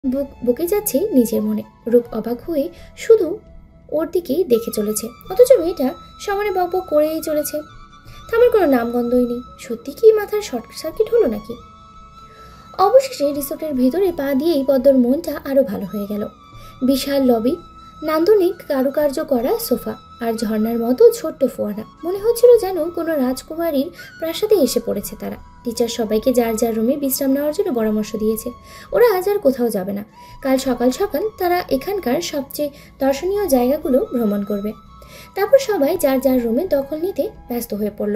বকে যাচ্ছে নিজের মনে। রূপ অবাক হয়ে শুধু ওর দিকেই দেখে চলেছে, অথচ মেয়েটা সমানে বকবক করেই চলেছে। থামার কোনো নামগন্ধই নেই। সত্যি কি মাথার শর্ট সার্কিট হলো নাকি? অবশেষে রিসোর্টের ভিতরে পা দিয়েই পদ্মর মনটা আরো ভালো হয়ে গেল। বিশাল লবি, নান্দনিক কারুকার্য করা সোফা আর ঝর্ণার মতো ছোট্ট ফোয়ারা। মনে হচ্ছিল যেন কোনো রাজকুমারীর প্রাসাদে এসে পড়েছে তারা। টিচার সবাইকে যার যার রুমে বিশ্রাম নেওয়ার জন্য পরামর্শ দিয়েছে। ওরা আজ আর কোথাও যাবে না। কাল সকাল সকাল তারা এখানকার সবচেয়ে দর্শনীয় জায়গাগুলো ভ্রমণ করবে। তারপর সবাই যার যার রুমে দখল নিতে ব্যস্ত হয়ে পড়ল।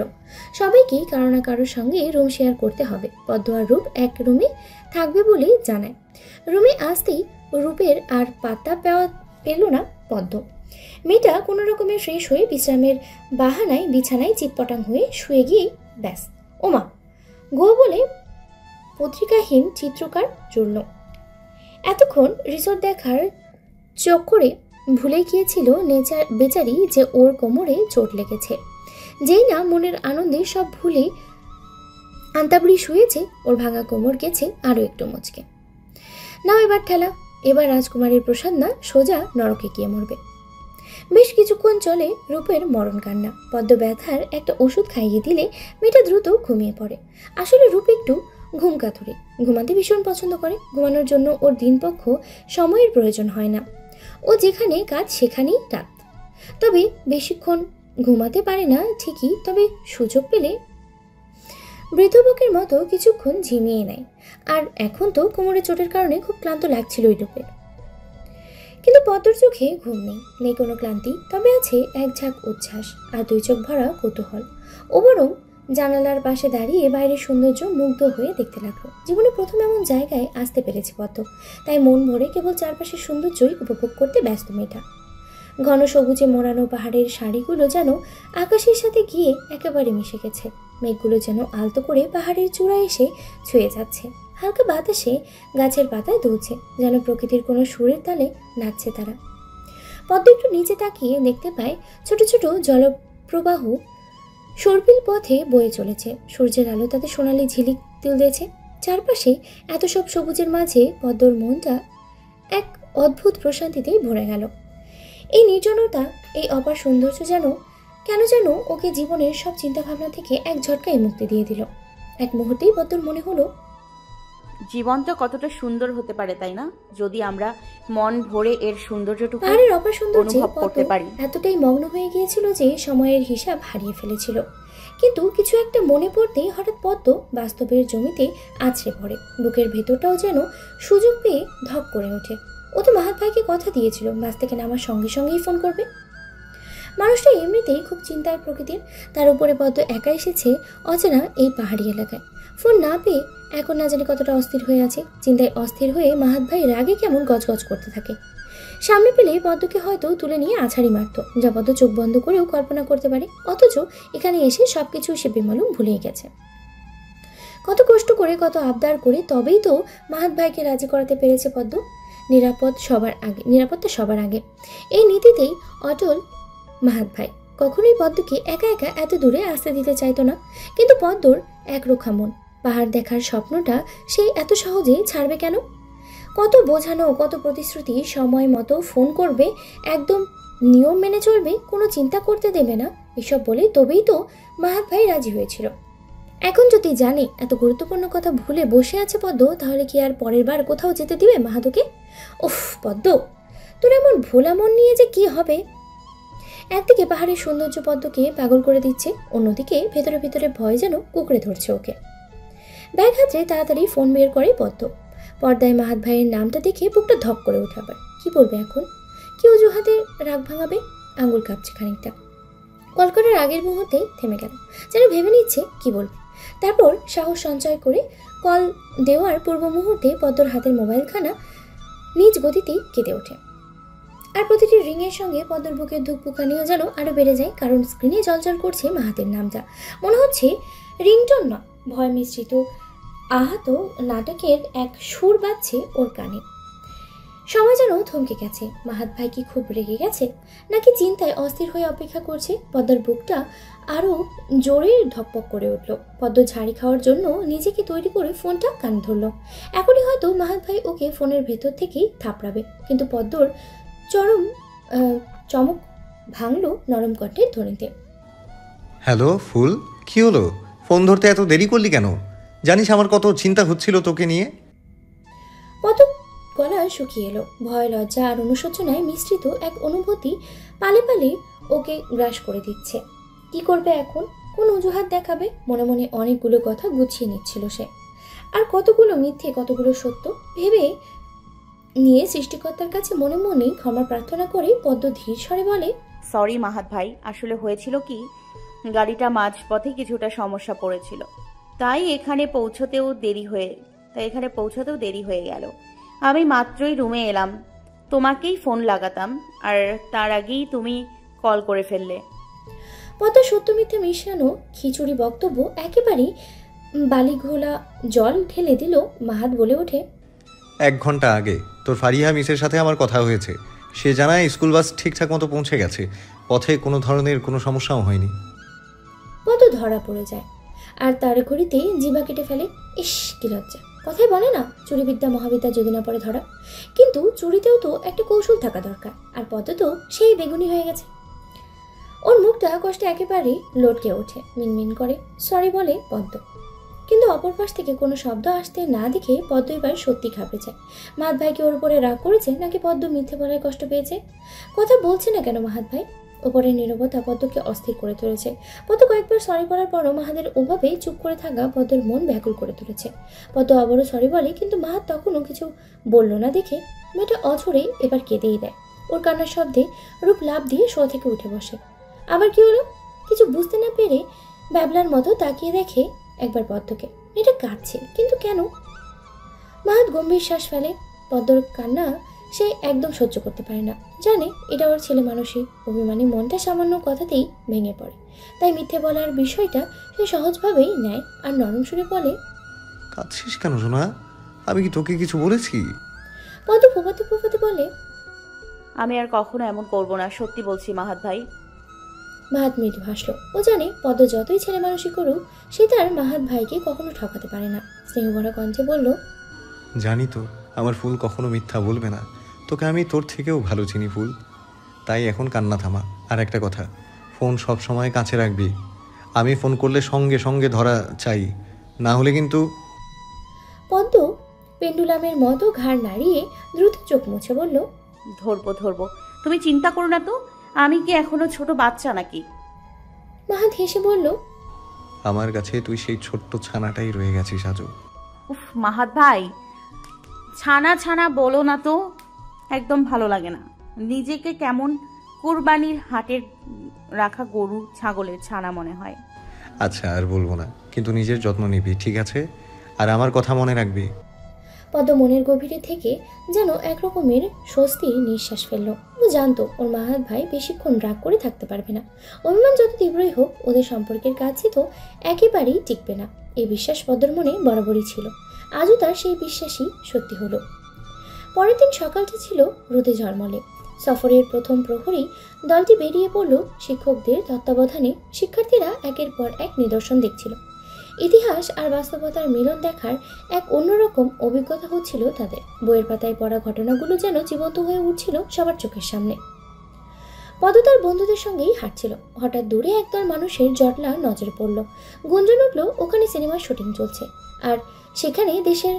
সবাইকেই কারো না কারোর সঙ্গে রুম শেয়ার করতে হবে। পদ্ম আর রূপ এক রুমে থাকবে বলেই জানায়। রুমে আসতেই রূপের আর পাত্তা পেল না পদ্ম। মেয়েটা কোনো রকমে ফ্রেশ হয়ে বিশ্রামের বাহানায় বিছানায় চিৎপটাং হয়ে শুয়ে গিয়ে ব্যাস, ওমা গো বলে পত্রিকাহীন চিত্রকার চলল। এতক্ষণ রিসোর্ট দেখার চক্করে ভুলে গিয়েছিল বেচারি যে ওর কোমরে চোট লেগেছে। যেই না মনের আনন্দে সব ভুলে আন্তাবড়ি শুয়েছে, ওর ভাঙা কোমর গেছে আরও একটু মুচকে। নাও এবার ঠেলা, এবার রাজকুমারীর প্রসাদ না সোজা নরকে গিয়ে মরবে। বেশ কিছুক্ষণ চলে রূপের মরণ কান্না। পদ্ম ব্যথার একটা ওষুধ খাইয়ে দিলে মেয়েটা দ্রুত ঘুমিয়ে পড়ে। আসলে রূপ একটু ঘুম কাতুরে, ঘুমাতে ভীষণ পছন্দ করে। ঘুমানোর জন্য ওর দিনপক্ষ সময়ের প্রয়োজন হয় না। ও যেখানে কাজ সেখানেই রাত। তবে বেশিক্ষণ ঘুমাতে পারে না ঠিকই, তবে সুযোগ পেলে বৃদ্ধবকের মতো কিছুক্ষণ ঝিমিয়ে নেয়। আর এখন তো কোমরে চোটের কারণে খুব ক্লান্ত লাগছিল ওই রূপের। কিন্তু পদ্মর চোখে ঘুম নেই, নেই কোনো ক্লান্তি, তবে আছে এক ঝাঁক উচ্ছ্বাস আর দুই চোখ ভরা কৌতূহল। ও বরং জানালার পাশে দাঁড়িয়ে বাইরের সৌন্দর্য মুগ্ধ হয়ে দেখতে লাগলো। জীবনে প্রথম এমন জায়গায় আসতে পেরেছে পদ্ম, তাই মন ভরে কেবল চারপাশের সৌন্দর্যই উপভোগ করতে ব্যস্ত মেয়েটা। ঘন সবুজে মোড়ানো পাহাড়ের শাড়িগুলো যেন আকাশের সাথে গিয়ে একেবারে মিশে গেছে। মেঘগুলো যেন আলতো করে পাহাড়ের চূড়ায় এসে ছুঁয়ে যাচ্ছে। হালকা বাতাসে গাছের পাতায় দুলছে, যেন প্রকৃতির কোনো সুরের তালে নাচছে তারা। পদ্ম একটু নিচে তাকিয়ে দেখতে পায় ছোট ছোট জলপ্রবাহ সর্পিল পথে বয়ে চলেছে। সূর্যের আলো তাতে সোনালি ঝিলিক তুলছে। চারপাশে এত সব সবুজের মাঝে পদ্মর মনটা এক অদ্ভুত প্রশান্তিতে ভরে গেল। এই নির্জনতা, এই অপার সৌন্দর্য কেন যেন ওকে জীবনের সব চিন্তাভাবনা থেকে এক ঝটকায় মুক্তি দিয়ে দিল। এক মুহূর্তেই পদ্মর মনে হলো জীবনটা কতটা সুন্দর হতে পারে, তাই না, যদি আমরা মন ভরে এর সৌন্দর্যটুকু পাহাড়ের অপার সৌন্দর্যে অনুভব করতে পারি। এতটাই মগ্ন হয়ে গিয়েছিল যে সময়ের হিসাব হারিয়ে ফেলেছিল। কিন্তু কিছু একটা মনে পড়তেই হঠাৎ পদ্ম বাস্তবের জমিতে আছড়ে পড়ে। বুকের ভেতরটাও যেন সুযোগ পেয়ে ধক করে ওঠে। ও তো মাহাত ভাইকে কথা দিয়েছিল বাস থেকে নামার সঙ্গে সঙ্গেই ফোন করবে। মানুষটা এমনিতেই খুব চিন্তায় প্রকৃতির, তার উপরে পদ্ম একা এসেছে অচেনা এই পাহাড়ি এলাকায়। ফোন না পেয়ে এখন না জানি কতটা অস্থির হয়ে আছে। চিন্তায় অস্থির হয়ে মাহাত ভাই রাগে কেমন গজগজ করতে থাকে। সামনে পেলে পদ্মকে হয়তো তুলে নিয়ে আছাড়ি মারত, যা পদ্ম চোখ বন্ধ করেও কল্পনা করতে পারে। অথচ এখানে এসে সবকিছু সে বেমালুম ভুলেই গেছে। কত কষ্ট করে, কত আবদার করে তবেই তো মাহাত ভাইকে রাজি করাতে পেরেছে পদ্ম। নিরাপত্তা সবার আগে, এই নীতিতেই অটল মাহাত ভাই। কখনোই পদ্মকে একা একা এত দূরে আসতে দিতে চাইতো না। কিন্তু পদ্মর একরোখা মন, পাহাড় দেখার স্বপ্নটা সে এত সহজে ছাড়বে কেন? কত বোঝানো, কত প্রতিশ্রুতি, সময় মতো ফোন করবে, একদম নিয়ম মেনে চলবে, কোনো চিন্তা করতে দেবে না, এসব বলে তবেই তো মাহাত ভাই রাজি হয়েছিল। এখন যদি জানে এত গুরুত্বপূর্ণ কথা ভুলে বসে আছে পদ্ম, তাহলে কি আর পরের বার কোথাও যেতে দিবে মাহাতোকে? উফ পদ্ম, তোর এমন ভোলা মন নিয়ে যে কি হবে? একদিকে পাহাড়ের সৌন্দর্য পদ্মকে পাগল করে দিচ্ছে, অন্যদিকে ভেতরে ভেতরে ভয় যেন কুঁকড়ে ধরছে ওকে। ব্যাগ হাতে তাড়াতাড়ি ফোন বের করে পদ্ম। পর্দায় মাহাত ভাইয়ের নামটা দেখে বুকটা ধক করে ওঠে। আবার কি বলবে এখন? কি অজুহাতে রাগ ভাঙাবে? আঙুল কাঁপছে খানিকটা। কল করার আগের মুহূর্তেই থেমে গেল, যেন ভেবে নিচ্ছে কি বলবে। তারপর সাহস সঞ্চয় করে কল দেওয়ার পূর্ব মুহূর্তে পদ্মর হাতের মোবাইলখানা নিজ গতিতেই কেঁদে ওঠে। আর প্রতিটি রিংয়ের সঙ্গে পদ্মর বুকের ধুকপুকানিও যেন আরো বেড়ে যায়, কারণ স্ক্রিনে জলজল করছে মাহাতের নামটা। মনে হচ্ছে রিংটোন না, ভয় মিশ্রিত আহত নাটকের এক সুর বাজছে ওর কানে। সময় যেন থমকে গেছে। মাহাত ভাই কি খুব রেগে গেছে, নাকি চিন্তায় অস্থির হয়ে অপেক্ষা করছে? পদ্মার বুকটা আরো জোরে ধকপক করে উঠল। পদ্ম ঝাড়ি খাওয়ার জন্য নিজেকে তৈরি করে ফোনটা কানে ধরল। এখনই হয়তো মাহাত ভাই ওকে ফোনের ভেতর থেকেই থাপড়াবে, কিন্তু পদ্মর চরম চমক ভাঙলো নরম কণ্ঠের ধ্বনিতে। হ্যালো ফুল, কি হলো? ফোন ধরতে এত দেরি করলি কেন? জানিস আমার কত চিন্তা হচ্ছিল তোকে নিয়ে। পদ্ম গলা শুকিয়ে এলো। ভয়, লজ্জা আর অনুশোচনায় মিশ্রিত এক অনুভূতি পালে পালে ওকে গ্রাস করে দিচ্ছে। কি করবে এখন? কোন অজুহাত দেখাবে? মনে মনে অনেকগুলো কথা গুছিয়ে নিচ্ছিল সে। আর কতগুলো মিথ্যে, কতগুলো সত্য ভেবে নিয়ে সৃষ্টিকর্তার কাছে মনে মনেই ক্ষমা প্রার্থনা করে পদ্ম ধীর স্বরে বলে, সরি মাহাত ভাই, আসলে হয়েছিল কি, গাড়িটা মাঝপথে কিছুটা সমস্যা পড়েছিল, তাই এখানে পৌঁছতেও দেরি হয়ে গেল। আমি মাত্রই রুমে এলাম, তোমাকেই ফোন লাগাতাম, আর তার আগেই তুমি কল করে ফেললে। পদ্ম সত্য মিথ্যে মিশানো খিচুড়ি বক্তব্য একেবারেই বালিঘোলা জল ঢেলে দিল। মাহাত বলে ওঠে, 1 ঘন্টা আগে তোর ফারিহা মিসের সাথে আমার কথা হয়েছে। সে জানায় স্কুল বাস ঠিকঠাক মতো পৌঁছে গেছে, পথে কোনো ধরনের কোনো সমস্যাও হয়নি। পদ্ম ধরা পড়ে যায় আর তার ঘড়িতেই জিভা কেটে ফেলে। ইস, কি লজ্জা! কথাই বলে না, চুরিবিদ্যা মহাবিদ্যা যদি না পড়ে ধরা। কিন্তু চুরিতেও তো একটা কৌশল থাকা দরকার, আর পদ্ম তো সেই বেগুনি হয়ে গেছে। ওর মুখটা কষ্টে একেবারে লটকে ওঠে। মিনমিন করে সরি বলে পদ্ম, কিন্তু অপর পাশ থেকে কোনো শব্দ আসতে না দেখে পদ্ম এবার সত্যি ঘাবড়ে যায়। মাহাত ভাইকে ওর উপরে রাগ করেছে, নাকি পদ্ম মিথ্যে বলায় কষ্ট পেয়েছে? কথা বলছে না কেন মাহাত ভাই? ওপরের নীরবতা পদ্মকে অস্থির করে তুলেছে। পদ্ম কয়েকবার সরি বলার পরও মাহাদের ওভাবে চুপ করে থাকা পদ্মর মন ব্যাকুল করে তুলেছে। পদ্ম আবারও সরি বলে, কিন্তু মাহাত তখনও কিছু বলল না দেখে মেয়েটা অঝরেই এবার কেঁদেই দেয়। ওর কান্নার শব্দে রূপ লাফ দিয়ে শো থেকে উঠে বসে। আবার কি হলো? কিছু বুঝতে না পেরে ব্যাবলার মতো তাকিয়ে দেখে একবার পদ্মকে। মেয়েটা কাঁদছে, কিন্তু কেন? মাহাত গম্ভীর শ্বাস ফেলে। পদ্মর কান্না সে একদম সহ্য করতে পারে না। জানে এটা ওর ছেলে মানুষই। অভিমানী মনটা সামান্য কথাতেই ভেঙে পড়ে, তাই মিথ্যে বলার বিষয়টা সে সহজভাবেই নেয় আর নরম সুরে বলে, কাঁদছিস কেন সোনা? আমি কি তোকে কিছু বলেছি? পদ্ম ফোপাতে ফোপাতে বলে, আমি আর কখনো এমন করব না, সত্যি বলছি মাহাত ভাই। মাহাত মৃদু হাসলো। ও জানে পদ্ম যতই ছেলে মানুষই করুক, সে তার মাহাত ভাইকে কখনো ঠকাতে পারে না। স্নেহভরা কণ্ঠে বলল, জানি তো আমার ফুল কখনো মিথ্যা বলবে না। তোকে আমি তোর থেকেও ভালো চিনি ফুল, তাই এখন কান্না থামা। আর একটা কথা, ফোন সব সময় কাছে রাখবি। আমি ফোন করলে সঙ্গে সঙ্গে ধরা চাই, না হলে কিন্তু। পদ্ম পেন্ডুলামের মতো ঘাড় নাড়িয়ে দ্রুত চোখ মুছে বলল, ধরবো, তুমি চিন্তা করো না তো, আমি কি এখনো ছোট বাচ্চা নাকি? মাহাত হেসে বলল, আমার কাছে তুই সেই ছোট্ট ছানাটাই রয়ে গেছিস আজও। উফ মাহাত ভাই, ছানা ছানা বলো না তো, একদম ভালো লাগে না। নিজেকে কেমন কুরবানির হাটের রাখা গরু ছাগলের ছানা মনে হয়। আচ্ছা আর বলবো না, কিন্তু নিজের যত্ন নিবি, ঠিক আছে? আর আমার কথা মনে রাখবি। পদ্ম মনের গভীরে থেকে যেন একরকমের স্বস্তির নিঃশ্বাস ফেলল। ও জানতো ওর মাহাত ভাই বেশিক্ষণ রাগ করে থাকতে পারবে না। অভিমান যত তীব্রই হোক, ওদের সম্পর্কের কাছে তো একেবারেই টিকবে না। এই বিশ্বাস পদ্মর মনে বরাবরই ছিল। আজও তার সেই বিশ্বাসই সত্যি হলো। পরের দিন সকালটা ছিল রোদে ঝলমলে। সফরের প্রথম প্রহরেই দলটি বেরিয়ে পড়ল। শিক্ষকদের তত্ত্বাবধানে শিক্ষার্থীরা একের পর এক নিদর্শন দেখছিল। ইতিহাস আর বাস্তবতার মিলন দেখার এক অন্যরকম অভিজ্ঞতা হচ্ছিল তাদের। বইয়ের পাতায় পড়া ঘটনাগুলো যেন জীবন্ত হয়ে উঠছিল সবার চোখের সামনে। পদ্ম তার বন্ধুদের সঙ্গেই হাঁটছিল। হঠাৎ দূরে একদল মানুষের জটলা নজরে পড়ল। গুঞ্জন উঠল ওখানে সিনেমার শুটিং চলছে, আর সেখানে দেশের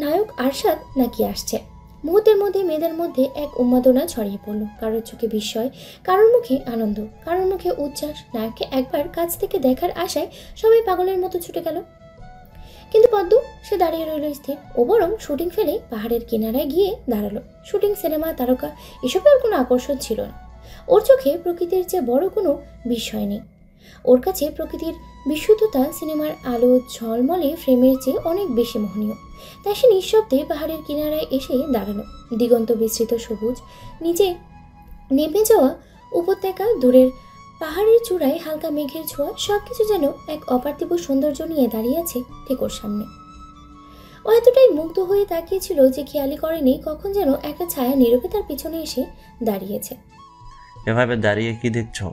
নায়ক আরশাদ নাকি আসছে। মুহূর্তের মধ্যে মেয়েদের মধ্যে এক উন্মাদনা ছড়িয়ে পড়ল। কারোর চোখে বিস্ময়, কারোর মুখে আনন্দ, কারোর মুখে উচ্ছ্বাস। নায়ককে একবার কাছ থেকে দেখার আশায় সবাই পাগলের মতো ছুটে গেল। কিন্তু পদ্ম সে দাঁড়িয়ে রইল স্থির। ও বরং শুটিং ফেলে পাহাড়ের কিনারায় গিয়ে দাঁড়ালো। শুটিং, সিনেমা, তারকা এসবের কোনো আকর্ষণ ছিল না। ওর চোখে প্রকৃতির চেয়ে বড় কোনো বিষয় নেই। ওর কাছে প্রকৃতির বিশুদ্ধতা সিনেমার আলো ঝলমলে ফ্রেমের চেয়ে অনেক বেশি মোহনীয়। তাই সে নিঃশব্দে পাহাড়ের কিনারায় এসে দাঁড়ালো। দিগন্ত বিস্তৃত সবুজ, নিচে নেমে যাওয়া উপত্যকা, দূরের পাহাড়ের চূড়ায় হালকা মেঘের ছোঁয়া, সবকিছু যেন এক অপার্থিব সৌন্দর্য নিয়ে দাঁড়িয়ে আছে ঠিক ওর সামনে। ও এতটাই মুগ্ধ হয়ে তাকিয়েছিল যে খেয়ালই করেনি কখন যেন একটা ছায়া নীরবে তার পিছনে এসে দাঁড়িয়েছে। এভাবে দাঁড়িয়ে কি দেখছো?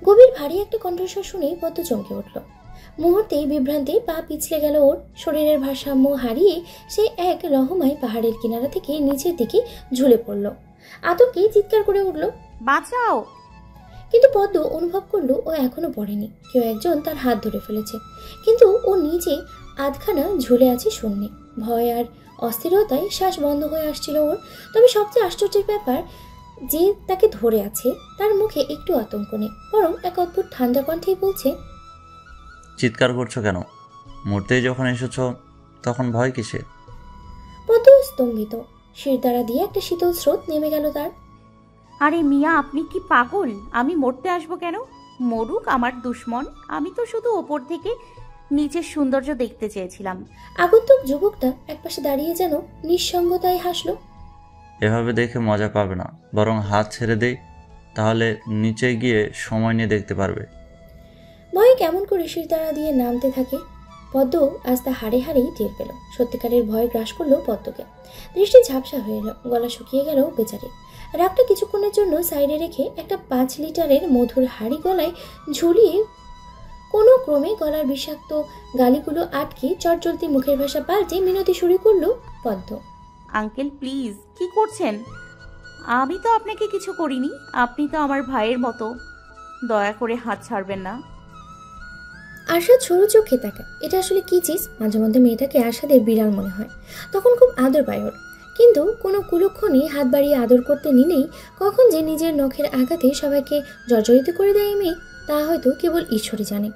গভীর ভারী একটা কণ্ঠস্বর শুনে পদ্ম চমকে উঠল। মুহূর্তেই বিভ্রান্তি পা পিছলে গেল ওর। শরীরের ভারসাম্য হারিয়ে সে এক রহমায় পাহাড়ের কিনারা থেকে নিচের দিকে ঝুলে পড়ল। আতঙ্কে চিৎকার করে উঠল, বাঁচাও! কিন্তু পদ্ম অনুভব করলো ও এখনো পড়েনি। কেউ একজন তার হাত ধরে ফেলেছে, কিন্তু ও নিজে আধখানা ঝুলে আছে শূন্যে। ভয় আর অস্থিরতায় শ্বাস বন্ধ হয়ে আসছিল ওর। তবে সবচেয়ে আশ্চর্যের ব্যাপার, যে তাকে ধরে আছে তার মুখে একটু আতঙ্ক নেই, বরং এক অদ্ভুত ঠান্ডা কণ্ঠেই বলছে, চিৎকার করছো কেন? মরতেই যখন এসেছো তখন ভয় কিসে? পদ্ম স্তম্ভিত। শিরদাঁড়া দিয়ে একটা শীতল স্রোত নেমে গেল তার। আরে মিয়া, আপনি কি পাগল? আমি মরতে আসবো কেন? মরুক আমার দুশ্মন, আমি তো শুধু ওপর থেকে নিচের সৌন্দর্য দেখতে চেয়েছিলাম। আগন্তুক যুবকটা একপাশে দাঁড়িয়ে যেন নিঃসঙ্গতায় হাসলো। এভাবে দেখে মজা পাবে না, বরং হাত ছেড়ে দেই, তাহলে নিচে গিয়ে সময় নিয়ে দেখতে পারবে। ভয়ে কেমন করে শিরদাঁড়া দিয়ে নামতে থাকে। পদ্ম আজ তা হাড়ে হাড়েই টের পেল। সত্যিকারের ভয় গ্রাস করলো পদ্মকে। দৃষ্টি ঝাপসা হয়ে এলো, গলা শুকিয়ে গেল বেচারি। রাগটা কিছুক্ষণের জন্য সাইডে রেখে একটা 5 লিটারের মধুর হাড়ি গলায় ঝুলিয়ে কোনো ক্রমে গলার বিষাক্ত গালিগুলো আটকে চটজলতি মুখের ভাষা পাল্টে মিনতি শুরু করলো পদ্ম। আঙ্কেল প্লিজ, কি করছেন? আমি তো আপনাকে কিছু করিনি, আপনি তো আমার ভাইয়ের মতো, দয়া করে হাত ছাড়বেন না। আরশাদ সরু চোখে তাকায়। এটা আসলে কি চিজ? মাঝে মধ্যে মেয়েটাকে আরশাদের বিড়াল মনে হয়, তখন খুব আদর পায় ওর। কিন্তু কোনো কুলক্ষণে হাত বাড়িয়ে আদর করতে নিলেই কখন যে নিজের নখের আঘাতে সবাইকে জর্জরিত করে দেয় মেয়ে, তা হয়তো কেবল ঈশ্বরই জানে।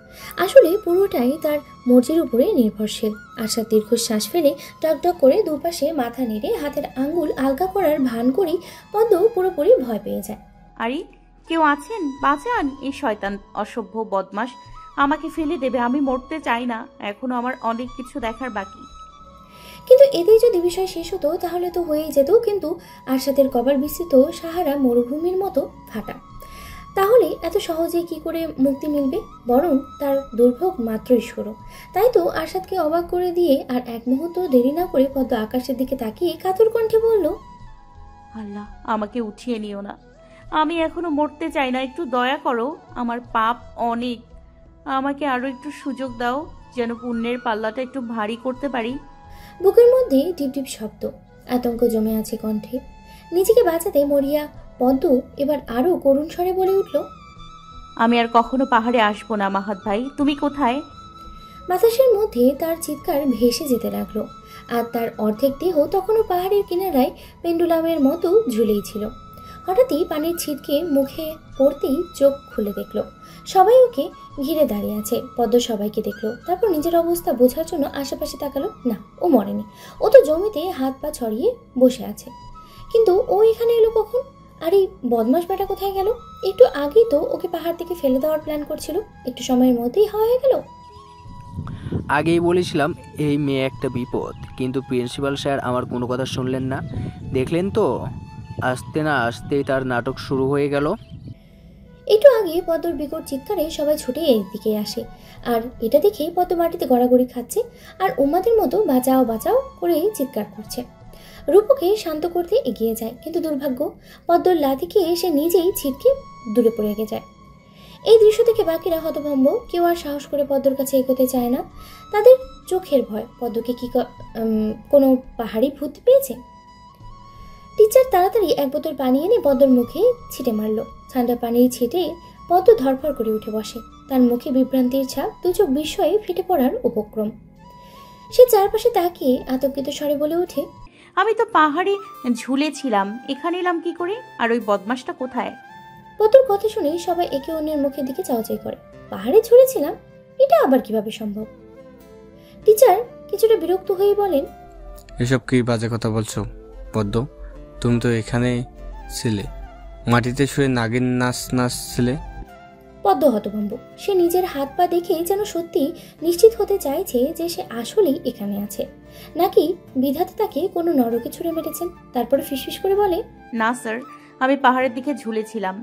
আসলে পুরোটাই তার মর্জির উপরে নির্ভরশীল। আরশাদ দীর্ঘশ্বাস ফেলে টকটক করে দুপাশে মাথা নেড়ে হাতের আঙ্গুল আলগা করার ভান করেই পদ্ম পুরোপুরি ভয় পেয়ে যায়। আরে কেউ আছেন? বাঁচান! এই শয়তান অসভ্য বদমাস আমাকে ফেলে দেবে। আমি মরতে চাই না, এখনো আমার অনেক কিছু দেখার বাকি। কিন্তু এতেই যদি বিষয় শেষ হতো তাহলে তো হয়েই যেত। কিন্তু আরশাদের কপাল বিস্তৃত সাহারা মরুভূমির মতো ফাটা। তাহলে এত সহজে কি করে মুক্তি মিলবে? বরং তার দুর্ভোগ মাত্রই শুরু। তাই তো আরশাদকে অবাক করে দিয়ে আর এক মুহূর্ত দেরি না করে পদ্ম আকাশের দিকে তাকিয়ে কাতর কণ্ঠে বলল, আল্লাহ, আমাকে উঠিয়ে নিও না, আমি এখনো মরতে চাই না, একটু দয়া করো, আমার পাপ অনেক, আমাকে আরো একটু সুযোগ দাও, যেন পুণ্যের পাল্লাটা একটু ভারী করতে পারি। বুকের মধ্যে টিপ টিপ শব্দ, আতঙ্ক জমে আছে কণ্ঠে। নিজেকে বাঁচাতে মরিয়া পদ্ম এবার আরো করুণ স্বরে বলে উঠল, আমি আর কখনো পাহাড়ে আসবো না। মাহাত ভাই, তুমি কোথায়? বাতাসের মধ্যে তার চিৎকার ভেসে যেতে লাগলো, আর তার অর্ধেক দেহ তখনও পাহাড়ের কিনারায় পেন্ডুলামের মতো ঝুলেই ছিল। হঠাৎই পানির ছিটকে মুখে পড়তেই চোখ খুলে দেখল সবাই ওকে ঘিরে দাঁড়িয়ে আছে। পদ্ম সবাইকে দেখলো, তারপর নিজের অবস্থা বোঝার জন্য আশেপাশে তাকালো। না, ও মরেনি, ও তো জমিতে হাত পা ছড়িয়ে বসে আছে। কিন্তু ও এখানে এলো কখন? আর এই বদমাস বেটা কোথায় গেল? একটু আগেই তো ওকে পাহাড় থেকে ফেলে দেওয়ার প্ল্যান করছিল, একটু সময়ের মধ্যেই হাওয়া হয়ে গেল। আগেই বলেছিলাম এই মেয়ে একটা বিপদ, কিন্তু প্রিন্সিপাল স্যার আমার কোনো কথা শুনলেন না। দেখলেন তো, আসতে না আসতেই তার নাটক শুরু হয়ে গেল। একটু আগে পদ্মর বিকট চিৎকারে সবাই ছুটে এই দিকে আসে, আর এটা দেখে পদ্ম মাটিতে গড়াগড়ি খাচ্ছে আর উম্মাদের মতো বাঁচাও বাঁচাও করে চিৎকার করছে। রূপকে শান্ত করতে এগিয়ে যায়, কিন্তু দুর্ভাগ্য, পদ্মর লাথিকে সে নিজেই ছিটকে দূরে পড়ে যায়। এই দৃশ্য থেকে বাকিরা হতভম্ব, কেউ আর সাহস করে পদ্মর কাছে এগোতে চায় না। তাদের চোখের ভয়, পদ্মকে কি কোনো পাহাড়ি ভূত পেয়েছে? টিচার তাড়াতাড়ি এক বোতল পানি এনে পদ্মর মুখে ছিটে মারল। ঠান্ডা পানির ছিটে পদ্ম ধরফর করে উঠে বসে। তার মুখে বিভ্রান্তির ছাপ, দু চোখ বিস্ময়ে ফেটে পড়ার উপক্রম। সে চারপাশে তাকিয়ে আতঙ্কিত স্বরে বলে ওঠে, আমি তো পাহাড়ে ঝুলেছিলাম, এখানে এলাম কি করে? আর ওই বদমাসটা কোথায়? পদ্মর কথা শুনে সবাই একে অন্যের মুখের দিকে চাওয়াচাই করে। পাহাড়ে ঝুলেছিলাম, এটা আবার কিভাবে সম্ভব? টিচার কিছুটা বিরক্ত হয়ে বলেন, এসব কি বাজে কথা বলছো পদ্ম? তুমি তো এখানে ছিলে, মাটিতে শুয়ে নাগিন নাচছিলে। পদ্ম হতভম্ব। সে নিজের হাত পা দেখে যেন সত্যি নিশ্চিত হতে চাইছে যে সে আসলেই এখানে আছে, নাকি বিধাতা তাকে কোনো নরকে ছুঁড়ে মেরেছেন। তারপরে ফিসফিস করে বলে, না স্যার, আমি পাহাড়ের দিকে ঝুলেছিলাম,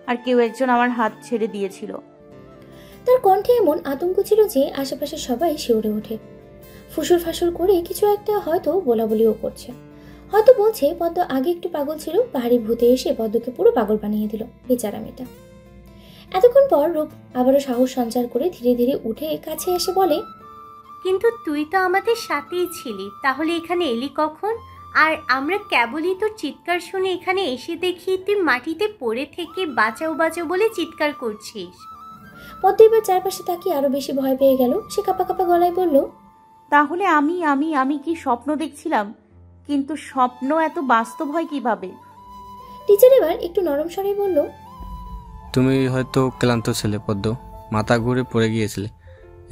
আর কেউ একজন আমার হাত ছেড়ে দিয়েছিল। তার কণ্ঠে এমন আতঙ্ক ছিল যে আশেপাশে সবাই শিউরে ওঠে। ফুসুর ফাসুর করে কিছু একটা হয়তো বলাবলিও করছে। হয়তো বলছে পদ্ম আগে একটু পাগল ছিল, পাহাড়ি ভূতে এসে পদ্মকে পুরো পাগল বানিয়ে দিল, বেচারা মেয়েটা। এতক্ষণ পর রূপ আবারও সাহস সঞ্চার করে ধীরে ধীরে উঠে কাছে এসে বলে, কিন্তু তুই তো আমাদের সাথেই ছিলি, তাহলে এখানে এলি কখন? আর আমরা কেবলই তোর চিৎকার শুনে এখানে এসে দেখি তুই মাটিতে পড়ে থেকে বাঁচাও বাঁচাও বলে চিৎকার করছিস। পদ্ম এবার চারপাশে তাকিয়ে আরো বেশি ভয় পেয়ে গেল। সে কাঁপা কাঁপা গলায় বলল, তাহলে আমি আমি আমি কি স্বপ্ন দেখছিলাম? কিন্তু স্বপ্ন এত বাস্তব হয় কিভাবে? টিচার এবার একটু নরম স্বরে বলল, তুমি হয়তো ক্লান্ত ছেলে পদ্ম, মাথা ঘুরে পড়ে গিয়েছিলে।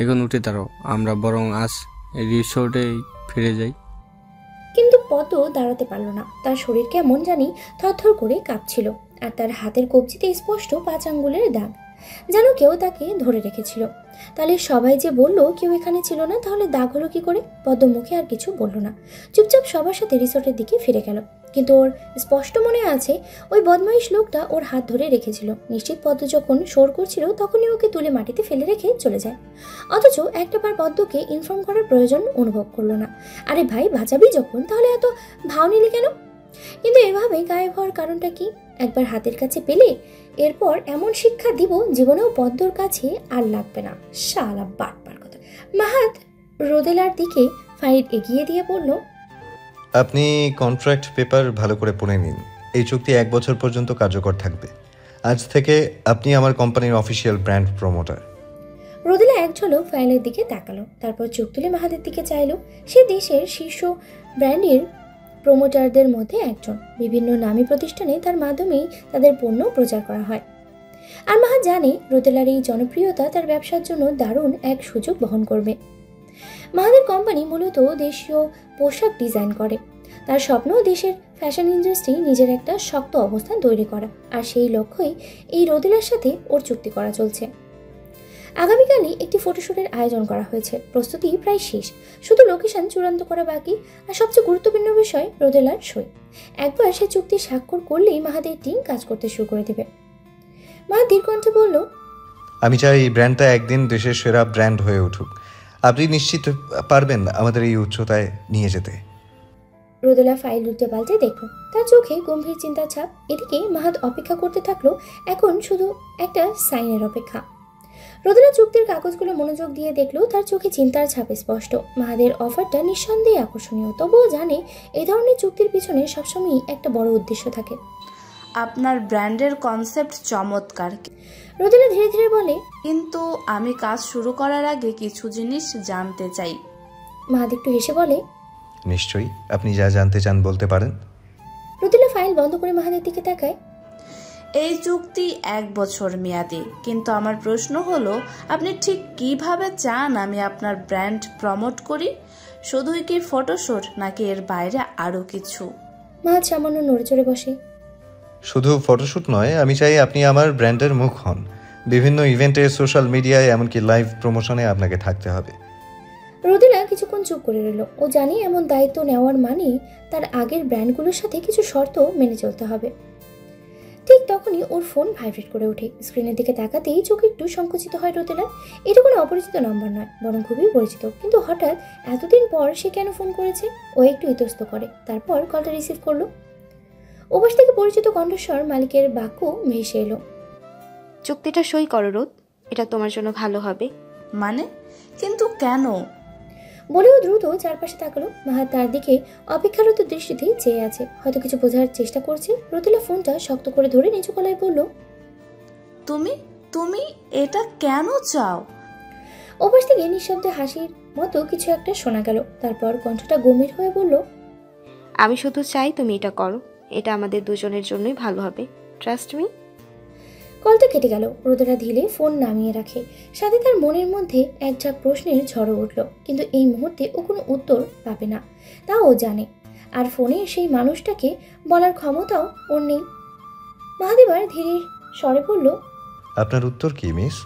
এখন উঠে দাঁড়াও, আমরা বরং আজ রিসোর্টে ফিরে যাই। কিন্তু পদ্ম দাঁড়াতে পারল না। তার শরীর কেমন জানি থরথর করে কাঁপছিল, আর তার হাতের কবজিতে স্পষ্ট 5 আঙ্গুলের দাগ, যেন কেউ তাকে ধরে রেখেছিল। তাহলে সবাই যে বলল কেউ এখানে ছিল না, তাহলে দাগ হলো কি করে? পদ্ম মুখে আর কিছু বলল না, চুপচাপ সবার সাথে রিসোর্টের দিকে ফিরে গেল। কিন্তু ওর স্পষ্ট মনে আছে ওই বদমাইশ লোকটা ওর হাত ধরে রেখেছিল। নিশ্চিত পদ্ম যখন শোর করছিল তখনই ওকে তুলে মাটিতে ফেলে রেখে চলে যায়। অথচ একটাবার পদ্মকে ইনফর্ম করার প্রয়োজন অনুভব করলো না। আরে ভাই, বাঁচাবি যখন তাহলে এত ভাও নিলি কেন? কিন্তু এভাবে গায়েব হওয়ার কারণটা কি? একবার হাতের কাছে পেলে এরপর এমন শিক্ষা দিব জীবনেও পদ্মর কাছে আর লাগবে না। শালা বাটপার কথা। মাহাত রোদেলার দিকে ফাইল এগিয়ে দিয়ে বলল, আপনি কন্ট্রাক্ট পেপার ভালো করে পড়ে নিন। এই চুক্তি 1 বছর পর্যন্ত কার্যকর থাকবে। আজ থেকে আপনি আমার কোম্পানির অফিসিয়াল ব্র্যান্ড প্রমোটার। রোদেলা এক ঝলক ফাইলের দিকে তাকালো, তারপর চোখ তুলে মাহাদের দিকে চাইলো। সে দেশের শীর্ষ ব্র্যান্ডের প্রমোটারদের মধ্যে একজন। বিভিন্ন নামী প্রতিষ্ঠানে তার মাধ্যমেই তাদের পণ্য প্রচার করা হয়। আর মাহাদ জানে রোদেলার এই জনপ্রিয়তা তার ব্যবসার জন্য দারুণ এক সুযোগ বহন করবে। মাহাদের কোম্পানি মূলত দেশীয় পোশাক ডিজাইন করে। তার স্বপ্ন দেশের ফ্যাশন ইন্ডাস্ট্রি নিজের একটা শক্ত অবস্থান তৈরি করা, আর সেই লক্ষ্যই এই রোদেলার সাথে ওর চুক্তি করা চলছে। আগামীকালই একটি ফটোশ্যুটের আয়োজন করা হয়েছে। প্রস্তুতি প্রায় শেষ, শুধু লোকেশন চূড়ান্ত করা বাকি। আর সবচেয়ে গুরুত্বপূর্ণ বিষয় রোদেলার সই। একবার সে চুক্তি স্বাক্ষর করলেই মাহাদের টিম কাজ করতে শুরু করে দেবে। মাহাদ দীর্ঘকণ্ঠে বলল, আমি চাই এই ব্র্যান্ডটা একদিন দেশের সেরা ব্র্যান্ড হয়ে উঠুক। আপনি নিশ্চিত পারবেন আমাদের এই উচ্চতায় নিয়ে যেতে? রোদেলা ফাইল উল্টে পাল্টে দেখল, তার চোখে গম্ভীর চিন্তার ছাপ। এদিকে মাহাদ অপেক্ষা করতে থাকলো, এখন শুধু একটা সাইনের অপেক্ষা। রোদেলা চুক্তির কাগজগুলো মনোযোগ দিয়ে দেখলো, তার চোখে চিন্তার ছাপ স্পষ্ট। মাহাদের অফারটা নিঃসন্দেহে আকর্ষণীয়, তবুও জানে এই ধরনের চুক্তির পিছনে সবসময়ই একটা বড় উদ্দেশ্য থাকে। আপনার ব্র্যান্ডের কনসেপ্ট চমৎকার, রোদেলা ধীরে ধীরে বলে, কিন্তু আমি কাজ শুরু করার আগে কিছু জিনিস জানতে চাই। মাহাদ একটু হেসে বলে, নিশ্চয়ই, আপনি যা জানতে চান বলতে পারেন। রোদেলা ফাইল বন্ধ করে মাহাদের দিকে তাকায়। এই চুক্তি 1 বছর মেয়াদি, কিন্তু আমার প্রশ্ন হলো আপনি ঠিক কিভাবে চান আমি আপনার ব্র্যান্ড প্রমোট করি? শুধুই কি ফটোশুট, নাকি এর বাইরে আরো কিছু? মাহাদ সামান্য নড়ে চড়ে বসে। শুধু ফটোশ্যুট নয়, আমি চাই আপনি আমার ব্র্যান্ডের মুখ হন। বিভিন্ন ইভেন্টে, সোশ্যাল মিডিয়ায়, এমনকি লাইভ প্রমোশনে আপনাকে থাকতে হবে। রোদেলা কিছুক্ষণ চুপ করে রইল। ও জানে এমন দায়িত্ব নেওয়ার মানে তার আগের ব্র্যান্ডগুলোর সাথে কিছু শর্ত মেনে চলতে হবে। ঠিক তখনই ওর ফোন ভাইব্রেট করে ওঠে। স্ক্রিনের দিকে তাকাতেই চোখ একটু সংকুচিত হয় রোদেলার। এটা কোনো অপরিচিত নম্বর নয়, বরং খুবই পরিচিত। কিন্তু হঠাৎ এতদিন পর সে কেন ফোন করেছে? ও একটু ইতস্ত করে, তারপর কলটা রিসিভ করলো। ওপাশ থেকে পরিচিত কণ্ঠস্বর মালিকের বাক্য ভেসে এলো, চুক্তিটা সই করো রোদ, এটা তোমার জন্য ভালো হবে। মানে? কিন্তু কেন? বলেও দ্রুত চারপাশে তাকালো। মাহাদ তার দিকে অপেক্ষারত দৃষ্টিতে চেয়ে আছে, হয়তো কিছু বোঝার চেষ্টা করছে। রোদেলা ফোনটা শক্ত করে ধরে নিচু গলায় বলল, তুমি তুমি এটা কেন চাও? ওপাশ থেকে নিঃশব্দে হাসির মতো কিছু একটা শোনা গেল। তারপর কণ্ঠটা গম্ভীর হয়ে বলল, আমি শুধু চাই তুমি এটা করো, এটা আমাদের দুজনের জন্যই ভালো হবে, ট্রাস্ট মি। কলটা কেটে গেল। রোদেলা ধীরে ফোন নামিয়ে রাখে, সাথে তার মনের মধ্যে এক ঝাঁক প্রশ্নের ঝড় উঠল। কিন্তু এই মুহূর্তে ও কোনো উত্তর পাবে না, তা ও জানে। আর ফোনে সেই মানুষটাকে বলার ক্ষমতাও ওর নেই। মাহাদেবার ধীরে স্বরে বলল, আপনার উত্তর কি মিস?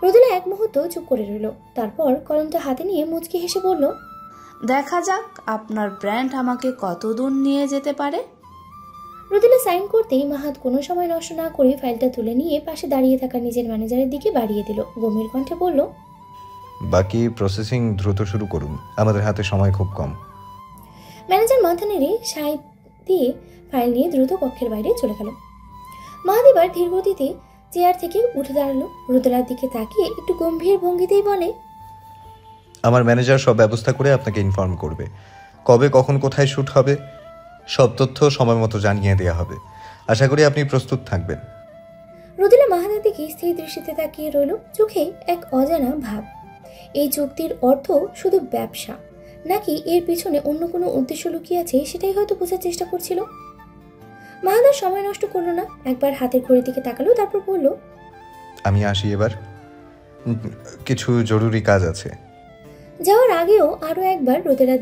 রোদেলা এক মুহূর্ত চুপ করে রইল, তারপর কলমটা হাতে নিয়ে মুচকি হেসে বলল, দেখা যাক আপনার ব্র্যান্ড আমাকে কত দূর নিয়ে যেতে পারে। রোদেলা সাইন করতেই মাহাদ কোনো সময় নষ্ট না করে ফাইলটা তুলে নিয়ে পাশে দাঁড়িয়ে থাকা নিজের ম্যানেজারের দিকে বাড়িয়ে দিল। গম্ভীর কণ্ঠে বলল, বাকি প্রসেসিং দ্রুত শুরু করুন, আমাদের হাতে সময় খুব কম। ম্যানেজার মাথা নেড়ে সাই দিয়ে ফাইল নিয়ে দ্রুত কক্ষের বাইরে চলে গেল। মাহাদিবার ধীর গতিতে চেয়ার থেকে উঠে দাঁড়ালো, রোদেলার দিকে তাকিয়ে একটু গম্ভীর ভঙ্গিতেই বলে, আমার ম্যানেজার সব ব্যবস্থা করে আপনাকে ইনফর্ম করবে। কবে কখন কোথায় শ্যুট হবে সব তথ্য সময় মতো জানিয়ে দেওয়া হবে। আশা করি আপনি প্রস্তুত থাকবেন। রোদেলা মাহাদের দিকে স্থির দৃষ্টিতে তাকিয়ে রইল, চোখে এক অজানা ভাব। এই চুক্তির অর্থ শুধু ব্যবসা নাকি এর পিছনে অন্য কোনো উদ্দেশ্য লুকিয়ে আছে সেটাই হয়তো বোঝার চেষ্টা করছিল। মাহাদার সময় নষ্ট করলো না, একবার হাতের ঘড়ির দিকে তাকালো, তারপর বলল, আমি আসি এবার, কিছু জরুরি কাজ আছে। যাওয়ার আগেও আরো একবার রোদেলার